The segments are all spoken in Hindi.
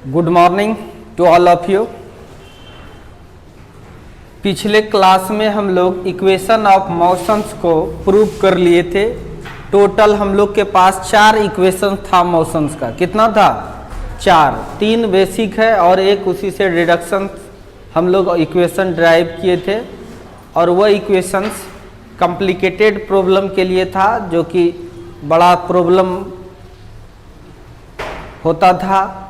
Good morning to all of you. पिछले क्लास में हम लोग इक्वेशन ऑफ मोशंस को प्रूव कर लिए थे। टोटल हम लोग के पास 4 इक्वेशन था मोशंस का। कितना था? 4। 3 बेसिक है और एक उसी से डिडक्शन हम लोग इक्वेशन ड्राइव किए थे, और वह इक्वेशंस कॉम्प्लिकेटेड प्रॉब्लम के लिए था, जो कि बड़ा प्रॉब्लम होता था।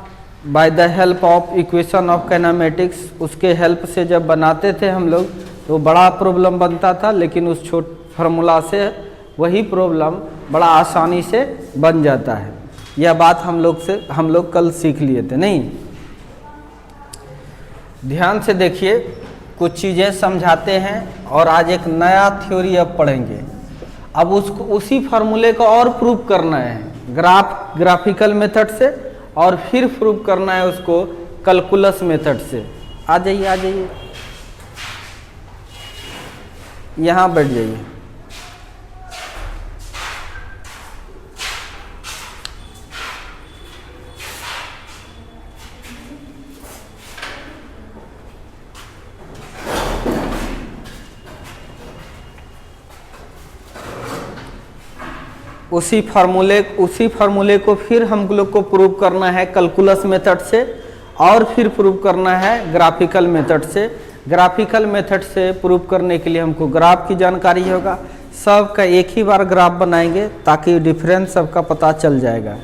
By the help of equation of kinematics, उसके हेल्प से जब बनाते थे हम लोग तो बड़ा प्रॉब्लम बनता था, लेकिन उस छोट फार्मूला से वही प्रॉब्लम बड़ा आसानी से बन जाता है। यह बात हम लोग कल सीख लिए थे। नहीं, ध्यान से देखिए, कुछ चीज़ें समझाते हैं और आज एक नया थ्योरी अब पढ़ेंगे। अब उसको उसी फार्मूले को और प्रूव करना है ग्राफिकल मेथड से, और फिर प्रूव करना है उसको कैलकुलस मेथड से। आ जाइए यहाँ बैठ जाइए। उसी फार्मूले को फिर हम लोग को प्रूव करना है कैलकुलस मेथड से, और फिर प्रूव करना है ग्राफिकल मेथड से। ग्राफिकल मेथड से प्रूव करने के लिए हमको ग्राफ की जानकारी होगा। सब का एक ही बार ग्राफ बनाएंगे ताकि डिफरेंस सबका पता चल जाएगा।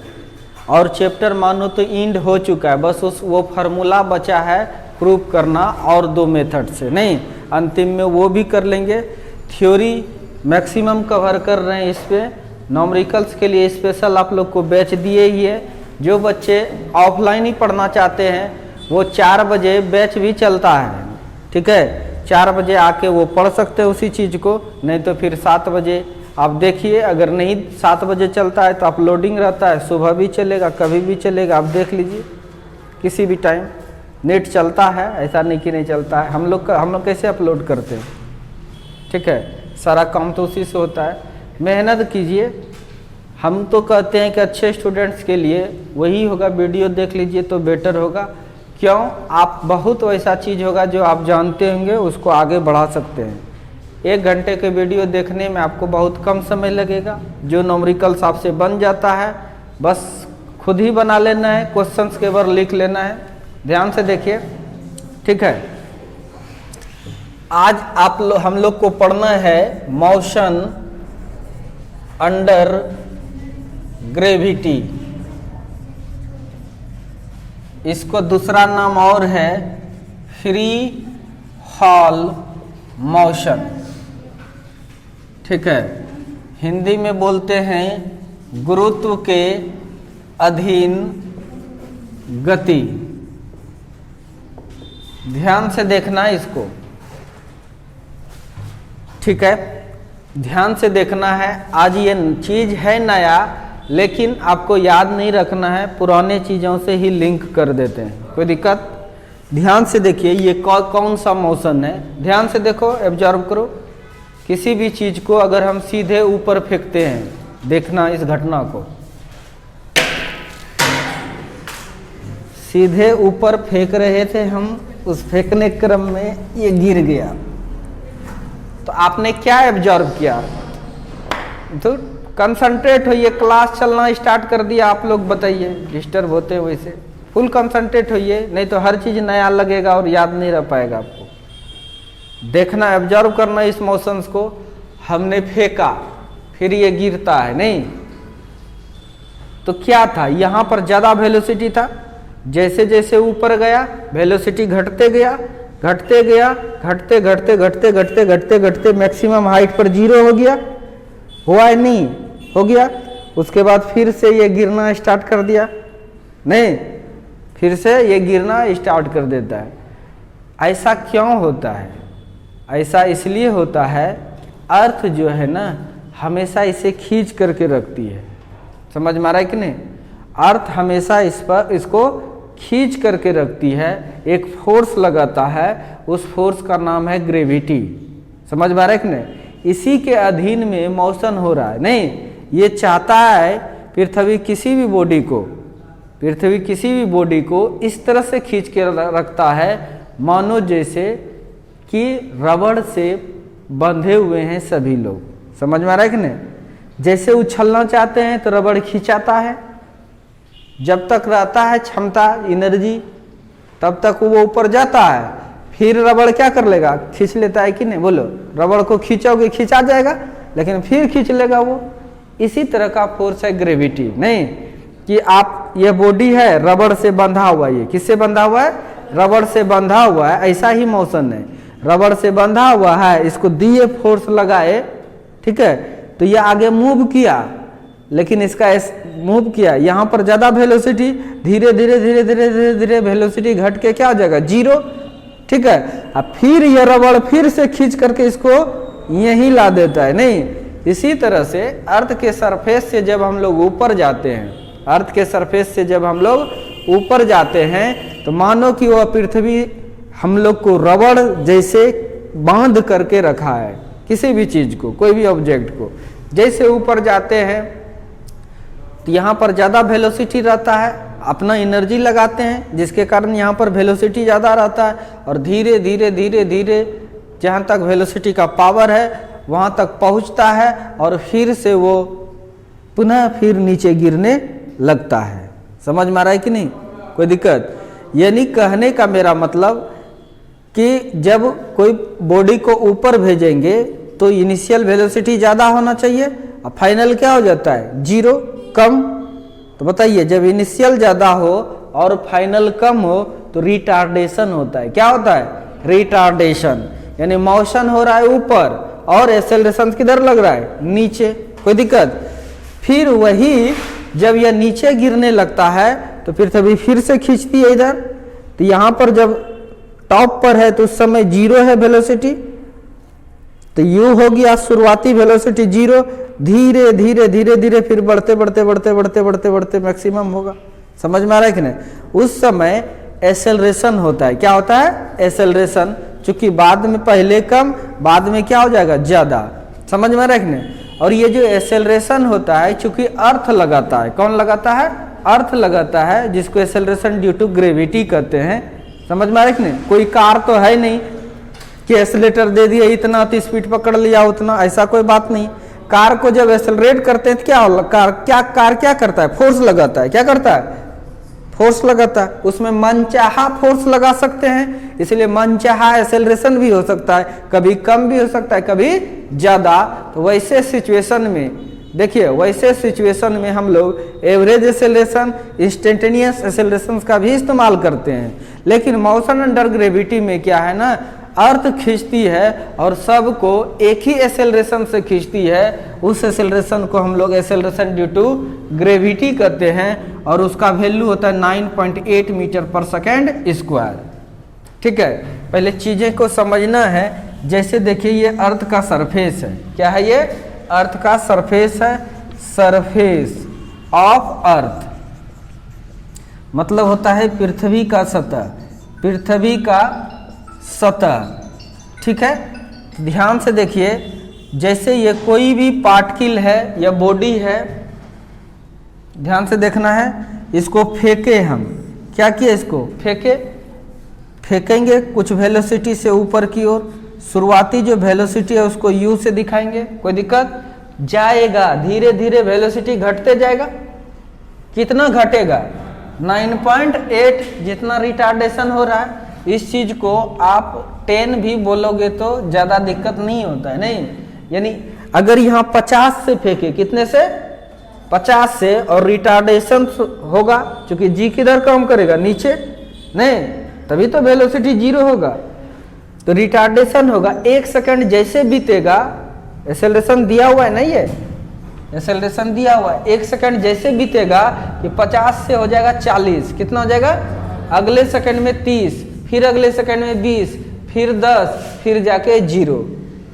और चैप्टर मानो तो एंड हो चुका है, बस वो फार्मूला बचा है प्रूव करना, और 2 मेथड से। नहीं, अंतिम में वो भी कर लेंगे। थ्योरी मैक्सिमम कवर कर रहे हैं इस पर। नॉमरिकल्स के लिए स्पेशल आप लोग को बैच दिए ही है। जो बच्चे ऑफलाइन ही पढ़ना चाहते हैं वो 4 बजे बैच भी चलता है, ठीक है। 4 बजे आके वो पढ़ सकते हैं उसी चीज़ को, नहीं तो फिर 7 बजे आप देखिए। अगर नहीं 7 बजे चलता है तो अपलोडिंग रहता है, सुबह भी चलेगा, कभी भी चलेगा, आप देख लीजिए किसी भी टाइम नेट चलता है। ऐसा नहीं कि नहीं चलता है। हम लोग कैसे अपलोड करते हैं, ठीक है। सारा काम तो उसी से होता है। मेहनत कीजिए। हम तो कहते हैं कि अच्छे स्टूडेंट्स के लिए वही होगा, वीडियो देख लीजिए तो बेटर होगा। क्यों? आप बहुत वैसा चीज़ होगा जो आप जानते होंगे, उसको आगे बढ़ा सकते हैं। 1 घंटे के वीडियो देखने में आपको बहुत कम समय लगेगा। जो न्यूमेरिकल्स आपसे बन जाता है बस खुद ही बना लेना है, क्वेश्चंस के बार लिख लेना है। ध्यान से देखिए, ठीक है। आज हम लोग को पढ़ना है मोशन अंडर ग्रेविटी। इसको दूसरा नाम और है फ्री फॉल मोशन, ठीक है। हिंदी में बोलते हैं गुरुत्व के अधीन गति। ध्यान से देखना इसको, ठीक है। ध्यान से देखना है। आज ये चीज़ है नया, लेकिन आपको याद नहीं रखना है, पुराने चीज़ों से ही लिंक कर देते हैं, कोई दिक्कत। ध्यान से देखिए, ये कौन सा मोशन है। ध्यान से देखो, ऑब्जर्व करो। किसी भी चीज़ को अगर हम सीधे ऊपर फेंकते हैं, देखना इस घटना को, सीधे ऊपर फेंक रहे थे हम, उस फेंकने क्रम में ये गिर गया, तो आपने क्या ऑब्जर्व किया? तो कंसंट्रेट होइए। क्लास चलना स्टार्ट कर दिया, आप लोग बताइए, डिस्टर्ब होते हैं वैसे। फुल कंसंट्रेट होइए, नहीं तो हर चीज़ नया लगेगा और याद नहीं रह पाएगा आपको। देखना, ऑब्जर्व करना इस मोशंस को। हमने फेंका, फिर ये गिरता है, नहीं तो क्या था? यहाँ पर ज़्यादा वेलोसिटी था। जैसे जैसे ऊपर गया वेलोसिटी घटते गया, घटते मैक्सिमम हाइट पर 0 हो गया। हुआ है? नहीं हो गया। उसके बाद फिर से ये गिरना स्टार्ट कर दिया, नहीं, फिर से ये गिरना स्टार्ट कर देता है। ऐसा क्यों होता है? ऐसा इसलिए होता है, अर्थ जो है ना हमेशा इसे खींच करके रखती है। समझ में आ रहा है कि नहीं? अर्थ हमेशा इसको खींच करके रखती है, एक फोर्स लगाता है, उस फोर्स का नाम है ग्रेविटी। समझ में आ रहा है कि नहीं? इसी के अधीन में मोशन हो रहा है। नहीं, ये चाहता है पृथ्वी किसी भी बॉडी को पृथ्वी किसी भी बॉडी को इस तरह से खींच के रखता है मानो जैसे कि रबड़ से बंधे हुए हैं सभी लोग। समझ में आ रहा है कि नहीं? जैसे उछलना चाहते हैं तो रबड़ खींचाता है, जब तक रहता है क्षमता एनर्जी तब तक वो ऊपर जाता है, फिर रबड़ क्या कर लेगा, खींच लेता है कि नहीं? बोलो, रबड़ को खींचोगे खींचा जाएगा लेकिन फिर खींच लेगा वो। इसी तरह का फोर्स है ग्रेविटी। नहीं कि आप ये बॉडी है रबड़ से बंधा हुआ, ये किससे बंधा हुआ है? रबड़ से बंधा हुआ है। ऐसा ही मोशन है, रबड़ से बंधा हुआ है, इसको दिए फोर्स लगाए, ठीक है, तो ये आगे मूव किया, लेकिन इसका मूव किया यहाँ पर ज्यादा वेलोसिटी, धीरे धीरे धीरे धीरे धीरे धीरे वेलोसिटी घट के क्या हो जाएगा, जीरो, ठीक है। अब फिर ये रबड़ फिर से खींच करके इसको यहीं ला देता है। नहीं, इसी तरह से अर्थ के सरफेस से जब हम लोग ऊपर जाते हैं, अर्थ के सरफेस से जब हम लोग ऊपर जाते हैं तो मानो कि वह पृथ्वी हम लोग को रबड़ जैसे बांध करके रखा है, किसी भी चीज को, कोई भी ऑब्जेक्ट को। जैसे ऊपर जाते हैं तो यहाँ पर ज़्यादा वेलोसिटी रहता है, अपना एनर्जी लगाते हैं जिसके कारण यहाँ पर वेलोसिटी ज़्यादा रहता है, और धीरे धीरे धीरे धीरे जहाँ तक वेलोसिटी का पावर है वहाँ तक पहुँचता है, और फिर से वो पुनः फिर नीचे गिरने लगता है। समझ में आ रहा है कि नहीं? कोई दिक्कत? यानी कहने का मेरा मतलब कि जब कोई बॉडी को ऊपर भेजेंगे तो इनिशियल वेलोसिटी ज़्यादा होना चाहिए, और फाइनल क्या हो जाता है, जीरो, कम। तो बताइए, जब इनिशियल ज़्यादा हो और फाइनल कम हो तो रिटार्डेशन होता है। क्या होता है? रिटार्डेशन। यानी मोशन हो रहा है ऊपर और एक्सेलरेशन किधर लग रहा है, नीचे। कोई दिक्कत? फिर वही जब यह नीचे गिरने लगता है तो पृथ्वी फिर से खींचती है इधर, तो यहाँ पर जब टॉप पर है तो उस समय जीरो है वेलोसिटी, तो यू हो गया शुरुआती वेलोसिटी जीरो, धीरे धीरे धीरे धीरे फिर बढ़ते बढ़ते बढ़ते बढ़ते बढ़ते बढ़ते मैक्सिमम होगा। समझ में आ रहा है कि नहीं? उस समय एक्सेलरेशन होता है। क्या होता है? एक्सेलरेशन। चूंकि बाद में पहले कम, बाद में क्या हो जाएगा, ज्यादा। समझ में आ रहा है कि नहीं? और ये जो एक्सेलरेशन होता है, चूंकि अर्थ लगाता है, कौन लगाता है? अर्थ लगाता है, जिसको एक्सेलरेशन ड्यू टू ग्रेविटी कहते हैं। समझ में आ रहा है कि नहीं? कोई कार तो है नहीं कि एक्सेलेटर दे दिया इतना तो स्पीड पकड़ लिया उतना, ऐसा कोई बात नहीं। कार को जब एक्सेलरेट करते हैं तो कार क्या करता है? फोर्स लगाता है। क्या करता है? फोर्स लगाता है। उसमें मनचाहा फोर्स लगा सकते हैं, इसलिए मनचाहा एक्सेलरेशन भी हो सकता है, कभी कम भी हो सकता है, कभी ज्यादा। तो वैसे सिचुएशन में देखिए, वैसे सिचुएशन में हम लोग एवरेज एक्सेलरेशन, इंस्टेंटेनियस एक्सेलरेशन का भी इस्तेमाल करते हैं। लेकिन मोशन अंडर ग्रेविटी में क्या है ना, अर्थ खींचती है और सबको एक ही एक्सेलरेशन से खींचती है। उस एक्सेलरेशन को हम लोग एक्सेलरेशन ड्यू टू ग्रेविटी कहते हैं, और उसका वैल्यू होता है 9.8 मीटर पर सेकेंड स्क्वायर। ठीक है, पहले चीजें को समझना है। जैसे देखिए, ये अर्थ का सरफेस है। क्या है ये? अर्थ का सरफेस है। सरफेस ऑफ अर्थ मतलब होता है पृथ्वी का सतह, पृथ्वी का सतह। ठीक है, ध्यान से देखिए, जैसे ये कोई भी पार्टिकल है या बॉडी है, ध्यान से देखना है। इसको फेंके हम, क्या किए? इसको फेंकेंगे कुछ वेलोसिटी से ऊपर की ओर। शुरुआती जो वेलोसिटी है उसको u से दिखाएंगे, कोई दिक्कत? जाएगा, धीरे धीरे वेलोसिटी घटते जाएगा। कितना घटेगा? 9.8 जितना रिटार्डेशन हो रहा है। इस चीज को आप 10 भी बोलोगे तो ज्यादा दिक्कत नहीं होता है। नहीं, यानी अगर यहाँ 50 से फेंके, कितने से? 50 से, और रिटार्डेशन होगा, क्योंकि जी किधर काम करेगा, नीचे, नहीं, तभी तो वेलोसिटी जीरो होगा। तो रिटार्डेशन होगा। 1 सेकंड जैसे बीतेगा, एक्सेलरेशन दिया हुआ है ना, ये एक्सेलरेशन दिया हुआ है। 1 सेकंड जैसे बीतेगा कि 50 से हो जाएगा 40, कितना हो जाएगा? अगले सेकंड में 30, फिर अगले सेकंड में 20, फिर 10, फिर जाके 0।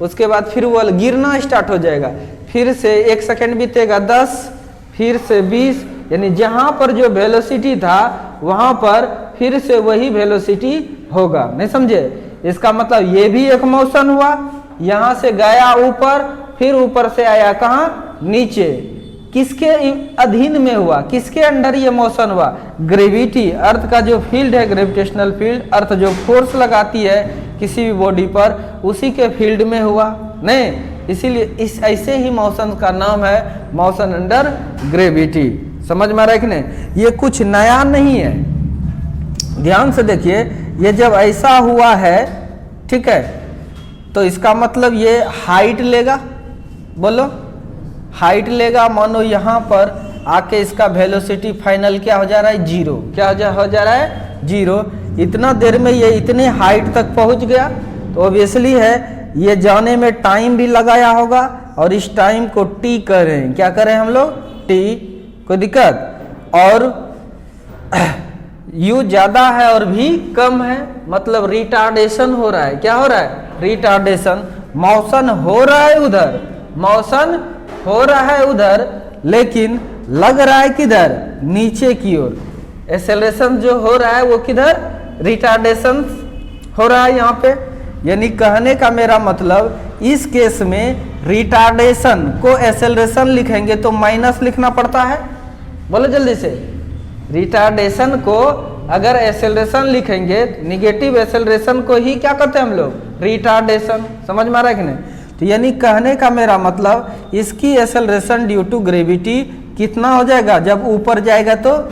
उसके बाद फिर वो गिरना स्टार्ट हो जाएगा। फिर से 1 सेकंड बीतेगा 10, फिर से 20, यानी जहां पर जो वेलोसिटी था वहां पर फिर से वही वेलोसिटी होगा। नहीं समझे? इसका मतलब ये भी एक मोशन हुआ, यहां से गया ऊपर, फिर ऊपर से आया कहां? नीचे। किसके अधीन में हुआ, किसके अंडर ये मोशन हुआ, ग्रेविटी, अर्थ का जो फील्ड है ग्रेविटेशनल फील्ड, अर्थ जो फोर्स लगाती है किसी भी बॉडी पर उसी के फील्ड में हुआ नहीं, इसीलिए इस ऐसे ही मोशन का नाम है मोशन अंडर ग्रेविटी। समझ में आ रहा है कि नहीं, ये कुछ नया नहीं है, ध्यान से देखिए, ये जब ऐसा हुआ है ठीक है तो इसका मतलब ये हाइट लेगा, बोलो हाइट लेगा, मानो यहाँ पर आके इसका वेलोसिटी फाइनल क्या हो जा रहा है, जीरो, क्या हो जा रहा है, जीरो। इतना देर में ये इतने हाइट तक पहुँच गया तो ऑब्वियसली है ये जाने में टाइम भी लगाया होगा और इस टाइम को टी करें, क्या करें हम लोग, टी, कोई दिक्कत। और यू ज्यादा है और भी कम है, मतलब रिटार्डेशन हो रहा है, क्या हो रहा है, रिटार्डेशन, मोशन हो रहा है उधर, मोशन हो रहा है उधर, लेकिन लग रहा है किधर, नीचे की ओर। एक्सेलरेशन जो हो रहा है वो किधर, रिटार्डेशन हो रहा है यहाँ पे। यानी कहने का मेरा मतलब इस केस में रिटार्डेशन को एक्सेलरेशन लिखेंगे तो माइनस लिखना पड़ता है, बोलो जल्दी से। रिटार्डेशन को अगर एक्सेलरेशन लिखेंगे, निगेटिव एक्सेलरेशन को ही क्या कहते हैं हम लोग, रिटार्डेशन। समझ में आ रहा है कि नहीं, तो यानी कहने का मेरा मतलब इसकी एक्सेलरेशन ड्यू टू ग्रेविटी कितना हो जाएगा, जब ऊपर जाएगा तो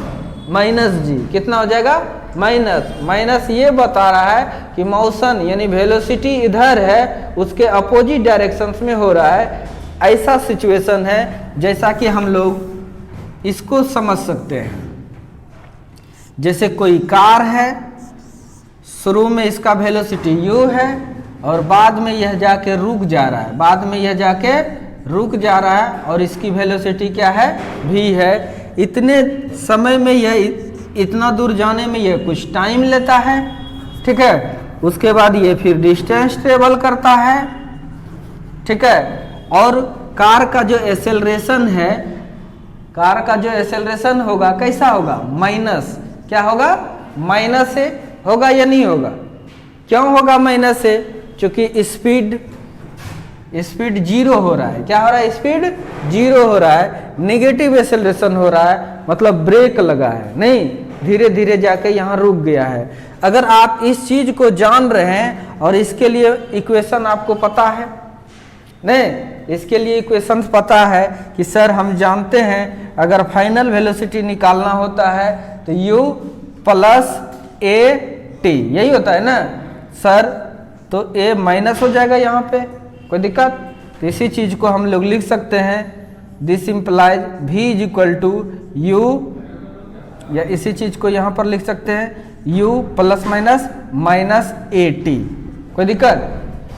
माइनस जी, कितना हो जाएगा, माइनस, माइनस ये बता रहा है कि मोशन यानी वेलोसिटी इधर है, उसके अपोजिट डायरेक्शंस में हो रहा है। ऐसा सिचुएशन है जैसा कि हम लोग इसको समझ सकते हैं, जैसे कोई कार है, शुरू में इसका वेलोसिटी u है और बाद में यह जाके रुक जा रहा है, बाद में यह जाके रुक जा रहा है और इसकी वेलोसिटी क्या है, v है। इतने समय में यह इतना दूर जाने में यह कुछ टाइम लेता है, ठीक है। उसके बाद ये फिर डिस्टेंस ट्रेवल करता है, ठीक है। और कार का जो एक्सेलरेशन है, कार का जो एक्सेलरेशन होगा कैसा होगा, माइनस, क्या होगा, माइनस से होगा या नहीं होगा, क्यों होगा माइनस से, क्योंकि स्पीड जीरो हो रहा है, क्या हो रहा है, स्पीड जीरो हो रहा है, नेगेटिव एक्सेलरेशन हो रहा है, मतलब ब्रेक लगा है, नहीं धीरे धीरे जाके यहाँ रुक गया है। अगर आप इस चीज को जान रहे हैं और इसके लिए इक्वेशन आपको पता है, नहीं इसके लिए इक्वेशन पता है कि सर हम जानते हैं अगर फाइनल वेलोसिटी निकालना होता है तो u प्लस ए टी, यही होता है ना सर, तो a माइनस हो जाएगा यहाँ पे, कोई दिक्कत। तो इसी चीज को हम लोग लिख सकते हैं, this implies v is equal to u, या इसी चीज को यहाँ पर लिख सकते हैं u plus minus minus a T, कोई दिक्कत।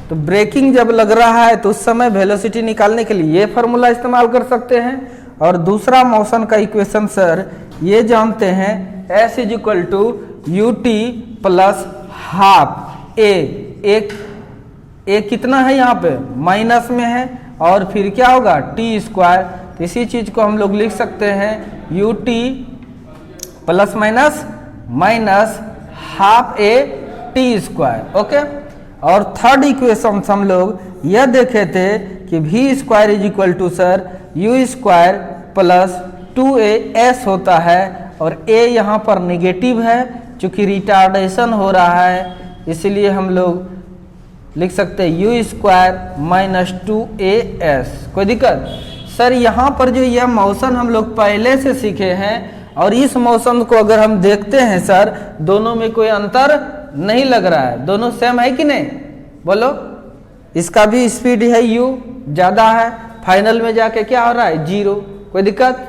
तो ब्रेकिंग जब लग रहा है तो उस समय वेलोसिटी निकालने के लिए ये फार्मूला इस्तेमाल कर सकते हैं। और दूसरा मोशन का इक्वेशन सर ये जानते हैं, s is equal to u t plus half a, एक कितना है यहाँ पे माइनस में है, और फिर क्या होगा टी स्क्वायर। तो इसी चीज को हम लोग लिख सकते हैं u t plus minus minus half a t square, okay. और थर्ड इक्वेशन हम लोग यह देखे थे कि v square is equal to sir u square plus 2as होता है, और a यहाँ पर नेगेटिव है क्योंकि रिटार्डेशन हो रहा है, इसलिए हम लोग लिख सकते हैं यू स्क्वायर माइनस 2as, कोई दिक्कत। सर यहाँ पर जो यह मोशन हम लोग पहले से सीखे हैं और इस मोशन को अगर हम देखते हैं सर, दोनों में कोई अंतर नहीं लग रहा है, दोनों सेम है कि नहीं, बोलो। इसका भी स्पीड है u ज्यादा है, फाइनल में जाके क्या हो रहा है, जीरो, कोई दिक्कत।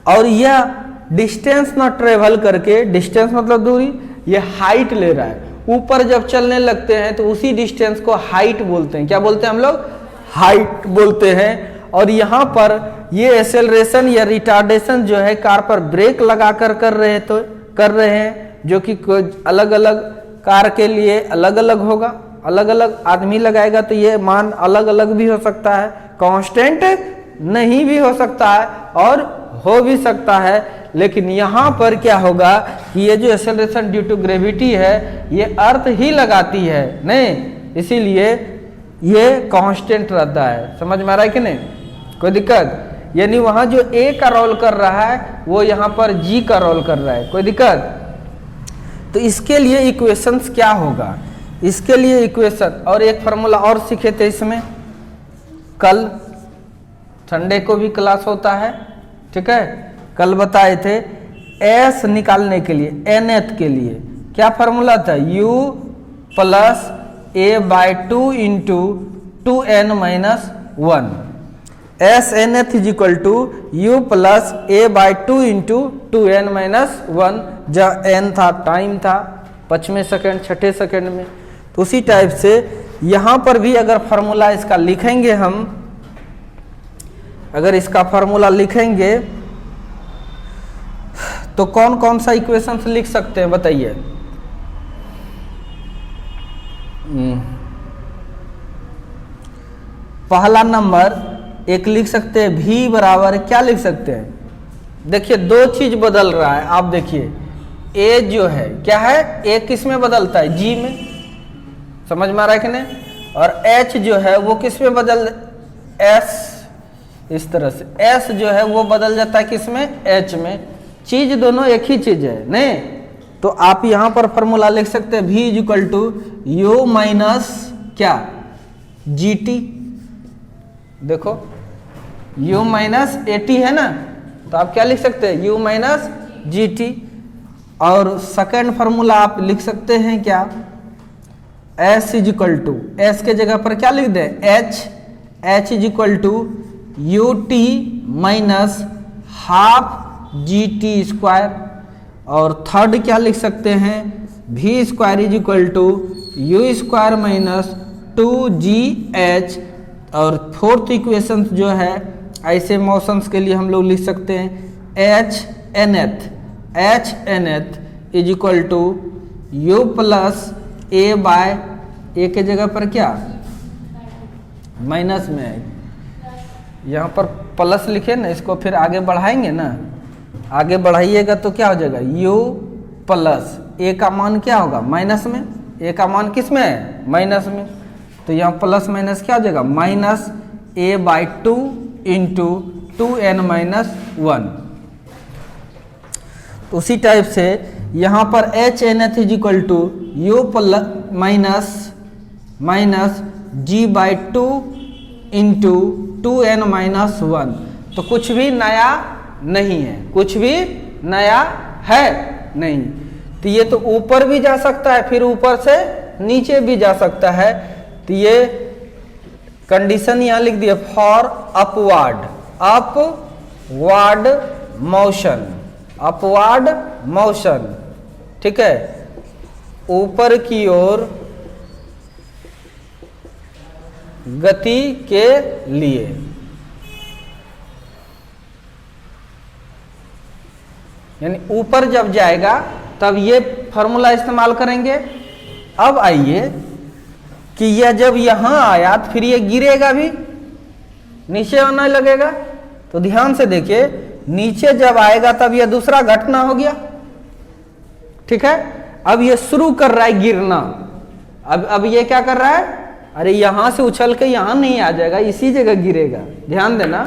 और यह डिस्टेंस ना ट्रेवल करके, डिस्टेंस मतलब दूरी, यह हाइट ले रहा है। ऊपर जब चलने लगते हैं तो उसी डिस्टेंस को हाइट बोलते हैं, क्या बोलते हैं हम लोग, हाइट बोलते हैं। और यहाँ पर ये एक्सेलरेशन या रिटार्डेशन जो है कार पर ब्रेक लगा कर कर रहे हैं, जो कि अलग अलग कार के लिए अलग अलग होगा, अलग अलग आदमी लगाएगा तो ये मान अलग अलग भी हो सकता है, कांस्टेंट नहीं भी हो सकता है और हो भी सकता है। लेकिन यहाँ पर क्या होगा कि ये जो एक्सेलरेशन ड्यू टू ग्रेविटी है ये अर्थ ही लगाती है, नहीं, इसीलिए ये कांस्टेंट रहता है। समझ में आ रहा है कि नहीं, कोई दिक्कत। यानी वहां जो ए का रोल कर रहा है वो यहाँ पर जी का रोल कर रहा है। कोई दिक्कत? तो इसके लिए इक्वेशंस क्या होगा, इसके लिए इक्वेशन और एक फार्मूला और सीखे थे इसमें कल, संडे को भी क्लास होता है, ठीक है। कल बताए थे एस निकालने के लिए, nth के लिए क्या फार्मूला था, u plus a by 2 into 2n minus 1। S nth is equal to u plus a by 2 into 2n minus 1, जहाँ n था टाइम था 5वें सेकेंड 6ठे सेकेंड में। तो उसी टाइप से यहाँ पर भी अगर फार्मूला इसका लिखेंगे हम, अगर इसका फार्मूला लिखेंगे तो कौन कौन सा इक्वेशंस लिख सकते हैं बताइए। पहला नंबर एक लिख सकते हैं v बराबर क्या लिख सकते हैं, देखिए दो चीज बदल रहा है, आप देखिए a जो है क्या है, a किस में बदलता है, g में, समझ में आ रहा है कि नहीं, और h जो है वो किस में बदल, s, इस तरह से s जो है वो बदल जाता है किस में, h में। चीज दोनों एक ही चीज है नहीं, तो आप यहां पर फॉर्मूला लिख सकते हैं v is equal to u minus क्या, जी टी। देखो u माइनस ए टी है ना, तो आप क्या लिख सकते हैं, u माइनस जी टी। और सेकेंड फार्मूला आप लिख सकते हैं क्या, s is equal to, s के जगह पर क्या लिख दें, h is equal to u t minus half g t square. और थर्ड क्या लिख सकते हैं, v square is equal to you square minus 2gh। और फोर्थ इक्वेशन जो है ऐसे मोशंस के लिए हम लोग लिख सकते हैं h nth is equal to u plus a by, a के जगह पर क्या माइनस में है, यहाँ पर प्लस लिखे ना, इसको फिर आगे बढ़ाएंगे ना, आगे बढ़ाइएगा तो क्या हो जाएगा, u प्लस a का मान क्या होगा माइनस में, a का मान किस में है माइनस में, तो यहाँ प्लस माइनस क्या हो जाएगा minus a by 2 into 2n minus 1। तो उसी टाइप से यहाँ पर h nth is equal to u plus minus g by 2 into 2n minus 1। तो कुछ भी नया नहीं है, कुछ भी नया है नहीं। तो ये तो ऊपर भी जा सकता है, फिर ऊपर से नीचे भी जा सकता है। तो ये कंडीशन यहां लिख दिया, फॉर अपवर्ड मोशन, ठीक है, ऊपर की ओर गति के लिए। यानी ऊपर जब जाएगा तब ये फॉर्मूला इस्तेमाल करेंगे। अब आइए कि यह जब यहां आया तो फिर ये गिरेगा भी, नीचे आने लगेगा। तो ध्यान से देखिए, नीचे जब आएगा तब यह दूसरा घटना हो गया, ठीक है। अब ये शुरू कर रहा है गिरना, अब ये क्या कर रहा है, अरे यहां से उछल के यहां नहीं आ जाएगा, इसी जगह गिरेगा। ध्यान देना,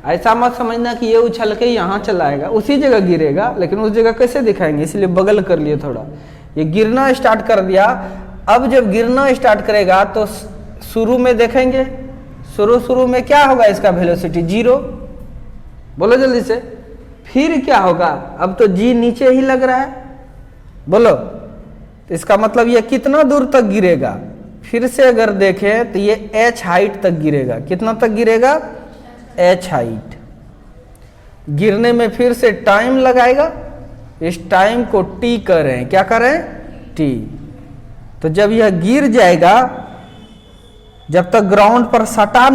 ऐसा मत समझना कि ये उछल के यहाँ चलाएगा, उसी जगह गिरेगा। लेकिन उस जगह कैसे दिखाएंगे, इसलिए बगल कर लिए थोड़ा। ये गिरना स्टार्ट कर दिया। अब जब गिरना स्टार्ट करेगा तो शुरू में देखेंगे, शुरू में क्या होगा, इसका वेलोसिटी 0, बोलो जल्दी से। फिर क्या होगा, अब तो जी नीचे ही लग रहा है, बोलो। तो इसका मतलब ये कितना दूर तक गिरेगा, फिर से अगर देखें तो ये h हाइट तक गिरेगा। कितना तक गिरेगा, h हाइट। गिरने में फिर से टाइम लगाएगा, इस टाइम को t करें, क्या करें, t। तो जब यह गिर जाएगा, जब तक ग्राउंड पर सटा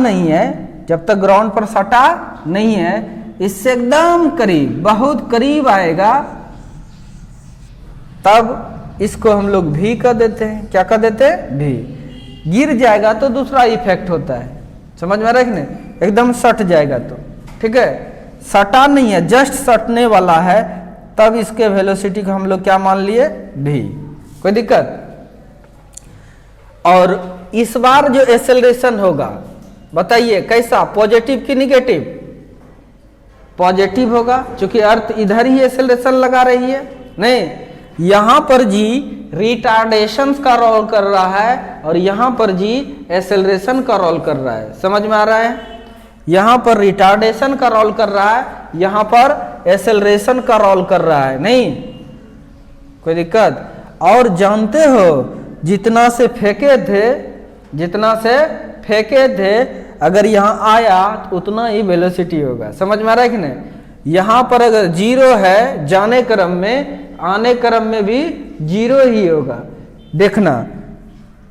नहीं है, इससे एकदम करीब, बहुत करीब आएगा, तब इसको हम लोग भी कर देते हैं। क्या कर देते हैं, भी। गिर जाएगा तो दूसरा इफेक्ट होता है, समझ में आ रहा है कि नहीं, एकदम सट जाएगा तो, ठीक है। सटा नहीं है, जस्ट सटने वाला है, तब इसके वेलोसिटी को हम लोग क्या मान लिए, भी। कोई दिक्कत। और इस बार जो एक्सेलरेशन होगा, बताइए कैसा, पॉजिटिव कि निगेटिव, पॉजिटिव होगा, क्योंकि अर्थ इधर ही एक्सेलरेशन लगा रही है। नहीं, यहां पर जी रिटार्डेशन का रोल कर रहा है और यहां पर जी एक्सेलरेशन का रोल कर रहा है। समझ में आ रहा है? यहां पर रिटार्डेशन का रोल कर रहा है, यहां पर एक्सेलरेशन का रोल कर रहा है। नहीं कोई दिक्कत? और जानते हो जितना से फेंके थे अगर यहाँ आया तो उतना ही वेलोसिटी होगा। समझ में आ रहा है कि नहीं? यहाँ पर अगर 0 है जाने क्रम में, आने क्रम में भी 0 ही होगा। देखना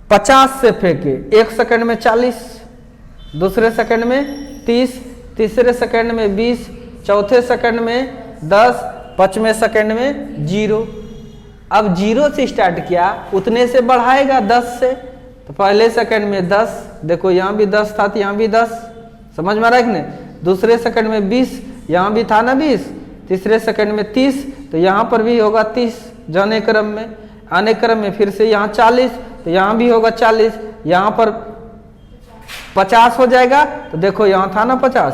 50 से फेंके, 1 सेकंड में 40, दूसरे सेकंड में 30, तीसरे सेकंड में 20, चौथे सेकंड में 10, पांचवें सेकंड में 0। अब 0 से स्टार्ट किया, उतने से बढ़ाएगा 10 से, तो पहले सेकंड में 10, देखो यहाँ भी 10 था तो यहाँ भी 10। समझ में आ रहा है कि नहीं? दूसरे सेकंड में 20, यहाँ भी था ना 20, तीसरे सेकंड में 30, तो यहाँ पर भी होगा 30 जाने क्रम में, आने क्रम में फिर से यहाँ 40, तो यहाँ भी होगा 40, यहाँ पर 50 हो जाएगा, तो देखो यहाँ था ना 50।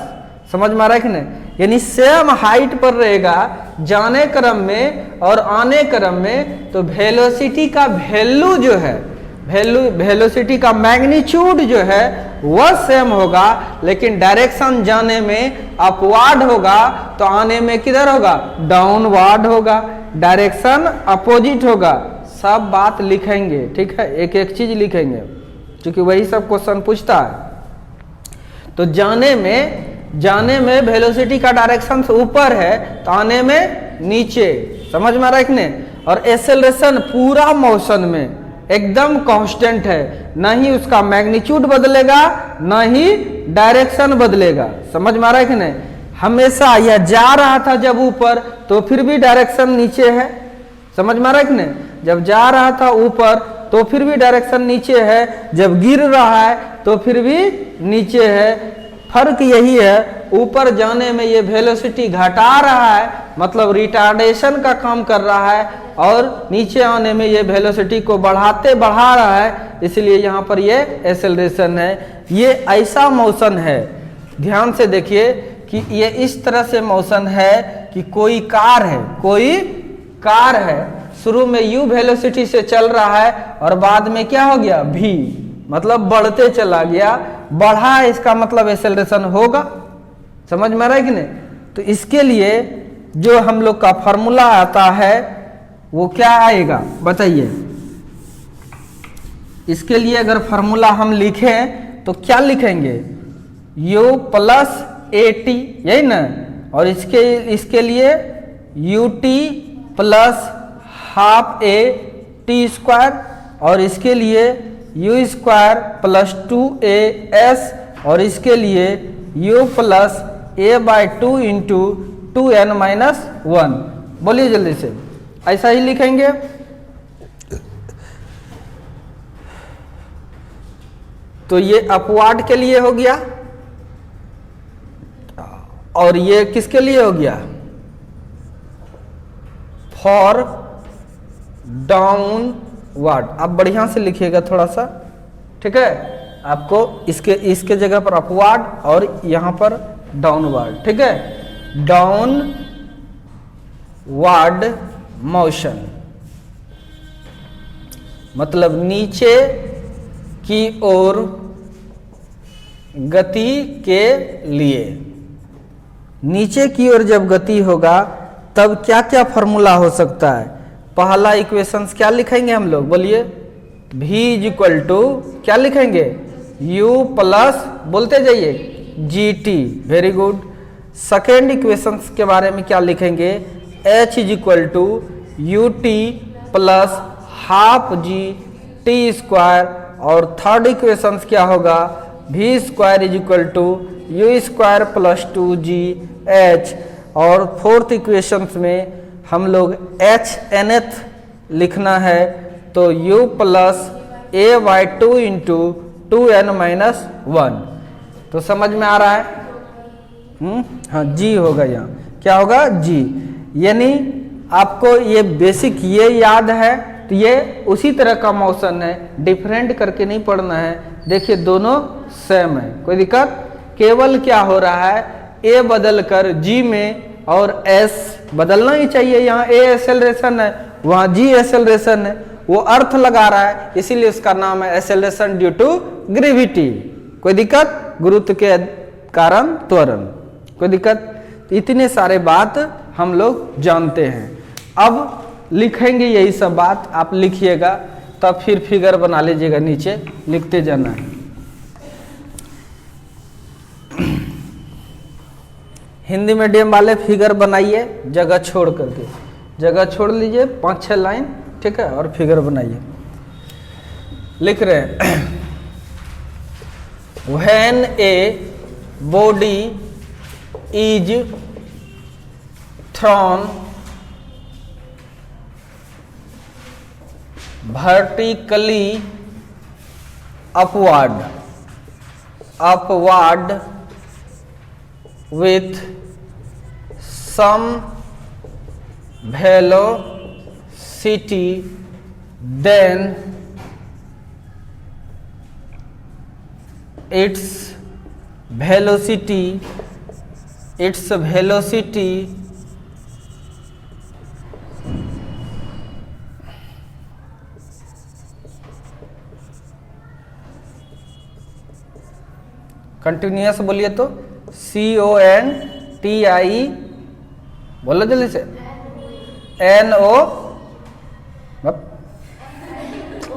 समझ में आ रहा है कि नहीं? यानी सेम हाइट पर रहेगा जाने क्रम में और आने क्रम में, तो वेलोसिटी का वैल्यू जो है, वेलोसिटी का मैग्नीट्यूड जो है वह सेम होगा, लेकिन डायरेक्शन जाने में अपवार्ड होगा तो आने में किधर होगा? डाउनवार्ड होगा। डायरेक्शन अपोजिट होगा। सब बात लिखेंगे, ठीक है? एक एक चीज लिखेंगे क्योंकि वही सब क्वेश्चन पूछता है। तो जाने में वेलोसिटी का डायरेक्शन ऊपर है तो आने में नीचे। समझ में आ रहा है कि नहीं? और एक्सेलरेशन पूरा मोशन में एकदम कांस्टेंट है, ना ही उसका मैग्नीट्यूड बदलेगा ना ही डायरेक्शन बदलेगा। समझ में आ रहा है कि नहीं? हमेशा यह जा रहा था जब ऊपर तो फिर भी डायरेक्शन नीचे है। समझ में आ रहा है कि नहीं? जब जा रहा था ऊपर तो फिर भी डायरेक्शन नीचे है, जब गिर रहा है तो फिर भी नीचे है। फर्क यही है, ऊपर जाने में ये वेलोसिटी घटा रहा है, मतलब रिटार्डेशन का काम कर रहा है, और नीचे आने में ये वेलोसिटी को बढ़ा रहा है, इसलिए यहाँ पर ये एक्सेलरेशन है। ये ऐसा मोशन है, ध्यान से देखिए कि ये इस तरह से मोशन है कि कोई कार है, शुरू में u वेलोसिटी से चल रहा है और बाद में क्या हो गया? v, मतलब बढ़ते चला गया। बढ़ा है इसका मतलब एक्सेलरेशन होगा। समझ में आ रहा है कि नहीं? तो इसके लिए जो हम लोग का फॉर्मूला आता है वो क्या आएगा बताइए? इसके लिए अगर फॉर्मूला हम लिखें तो क्या लिखेंगे? u प्लस at, यही ना? और इसके लिए ut plus half a t square, और इसके लिए u स्क्वायर प्लस 2as, और इसके लिए u plus a/2 into 2n-1। बोलिए जल्दी से, ऐसा ही लिखेंगे। तो ये अपवार्ड के लिए हो गया और ये किसके लिए हो गया? For downward. आप बढ़िया से लिखिएगा थोड़ा सा, ठीक है? आपको इसके जगह पर अपवार्ड और यहां पर डाउनवर्ड, ठीक है? डाउनवर्ड मोशन मतलब नीचे की ओर गति के लिए। नीचे की ओर जब गति होगा तब क्या क्या फॉर्मूला हो सकता है? पहला इक्वेशंस क्या लिखेंगे हम लोग? बोलिए। v इक्वल टू क्या लिखेंगे? u प्लस, बोलते जाइए, gt। Very good. Second equations के बारे में क्या लिखेंगे? h equal to ut plus half g t square. और थर्ड इक्वेशंस क्या होगा? v square equal to u square plus 2gh। और फोर्थ इक्वेशंस में हम लोग nth लिखना है, तो u plus a/2 into 2n-1। तो समझ में आ रहा है? हाँ, g होगा यहाँ। क्या होगा? g। यानी आपको ये बेसिक ये याद है तो ये उसी तरह का मोशन है, डिफरेंट करके नहीं पढ़ना है। देखिए दोनों सेम है, कोई दिक्कत? केवल क्या हो रहा है ए बदल कर जी में और एस बदलना ही चाहिए। यहाँ ए एक्सेलरेशन है, वहाँ जी एक्सेलरेशन है, वो अर्थ लगा रहा है, इसीलिए उसका नाम है एक्सेलरेशन ड्यू टू ग्रेविटी। कोई दिक्कत? गुरुत्व के कारण त्वरण। कोई दिक्कत? इतने सारे बात हम लोग जानते हैं। अब लिखेंगे यही सब बात, आप लिखिएगा तब फिर फिगर बना लीजिएगा, नीचे लिखते जाना है। हिंदी मीडियम वाले फिगर बनाइए, जगह छोड़ करके, जगह छोड़ लीजिए 5-6 लाइन, ठीक है, और फिगर बनाइए। लिख रहे हैं when a body is throne vertically upward with some velocity, then its velocity continuous बोलिए तो CONTI, बोलो जल्दी से, NO,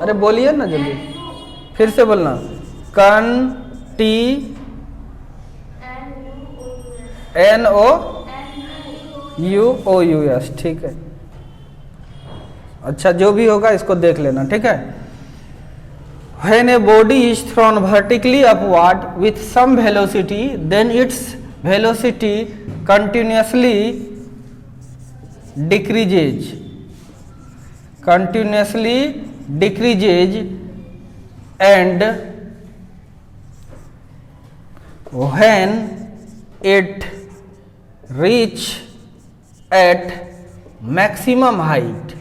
अरे बोलिए ना जल्दी, फिर से बोलना, NOUOUS, ठीक है। अच्छा, जो भी होगा इसको देख लेना, ठीक है। When a body is thrown vertically upward with some velocity, then its velocity continuously decreases and when it reach at maximum height,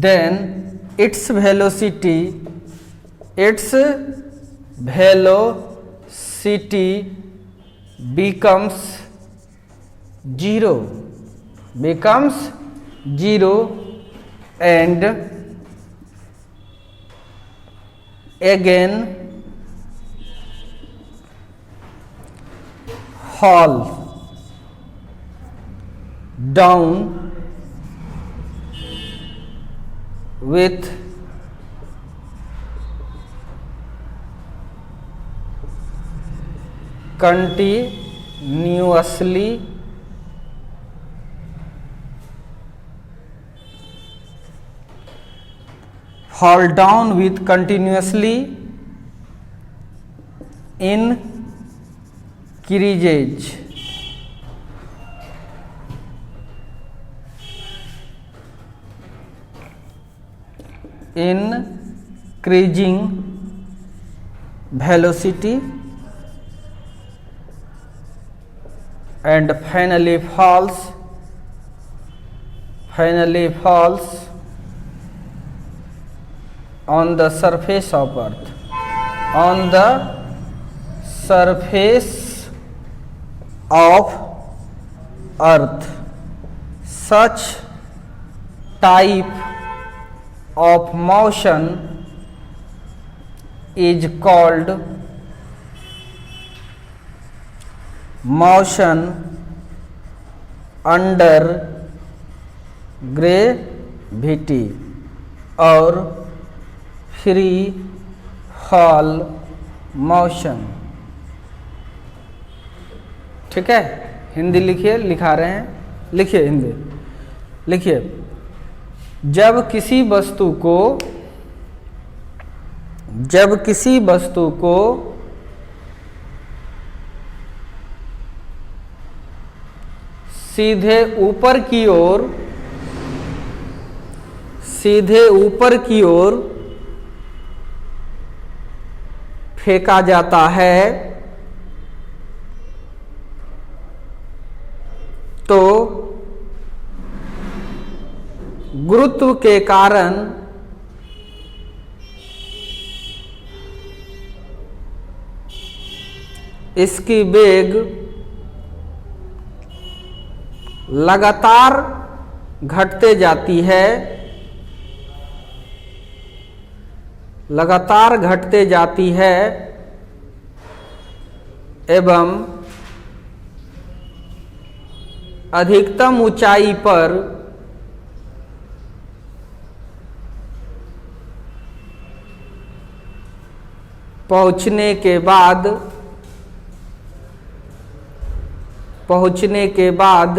then its velocity becomes zero and again fall down with continuously increasing velocity and finally falls on the surface of earth, such type of motion is called motion under gravity और फ्री फॉल मोशन। ठीक है, हिंदी लिखिए, लिखा रहे हैं, लिखिए हिंदी लिखिए। जब किसी वस्तु को सीधे ऊपर की ओर फेंका जाता है तो गुरुत्व के कारण इसकी वेग लगातार घटते जाती है, लगातार घटते जाती है एवं अधिकतम ऊंचाई पर पहुंचने के बाद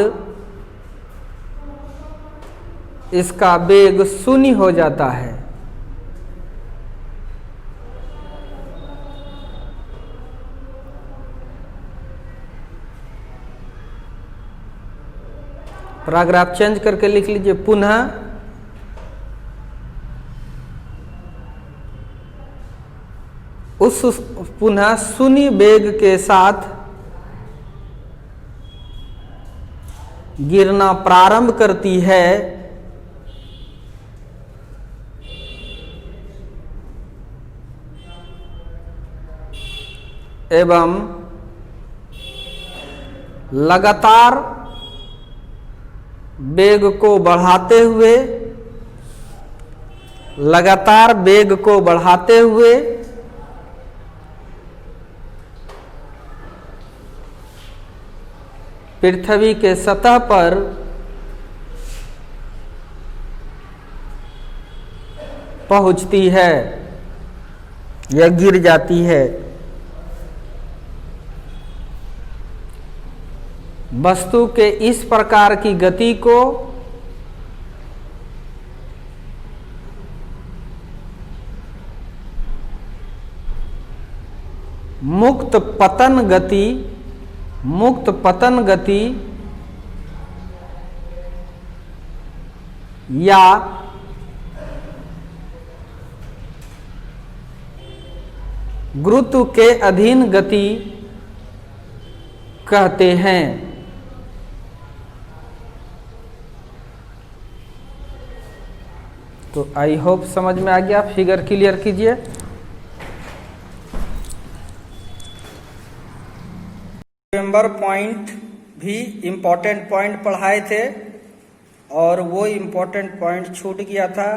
इसका वेग शून्य हो जाता है। पैराग्राफ चेंज करके लिख लीजिए, पुनः शून्य वेग के साथ गिरना प्रारंभ करती है एवं लगातार वेग को बढ़ाते हुए पृथ्वी के सतह पर पहुंचती है या गिर जाती है। वस्तु के इस प्रकार की गति को मुक्त पतन गति या गुरुत्व के अधीन गति कहते हैं। तो आई होप समझ में आ गया। फिगर क्लियर कीजिए। नंबर पॉइंट भी इम्पोर्टेंट पॉइंट पढ़ाए थे और वो इम्पोर्टेंट पॉइंट छूट गया था,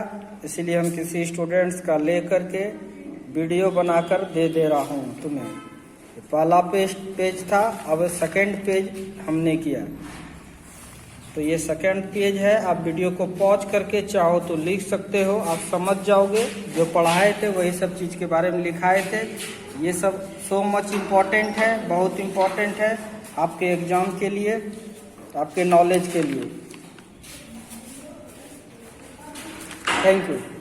इसलिए हम किसी स्टूडेंट्स का लेकर के वीडियो बनाकर दे रहा हूँ तुम्हें। पहला पेज था, अब सेकंड पेज हमने किया। तो ये सेकंड पेज है। आप वीडियो को पॉज करके चाहो तो लिख सकते हो, आप समझ जाओगे। जो पढ़ाए थे वही सब चीज़ के बारे में लिखाए थे। ये सब सो मच इम्पॉर्टेंट है, बहुत इम्पॉर्टेंट है आपके एग्जाम के लिए, आपके नॉलेज के लिए। Thank you.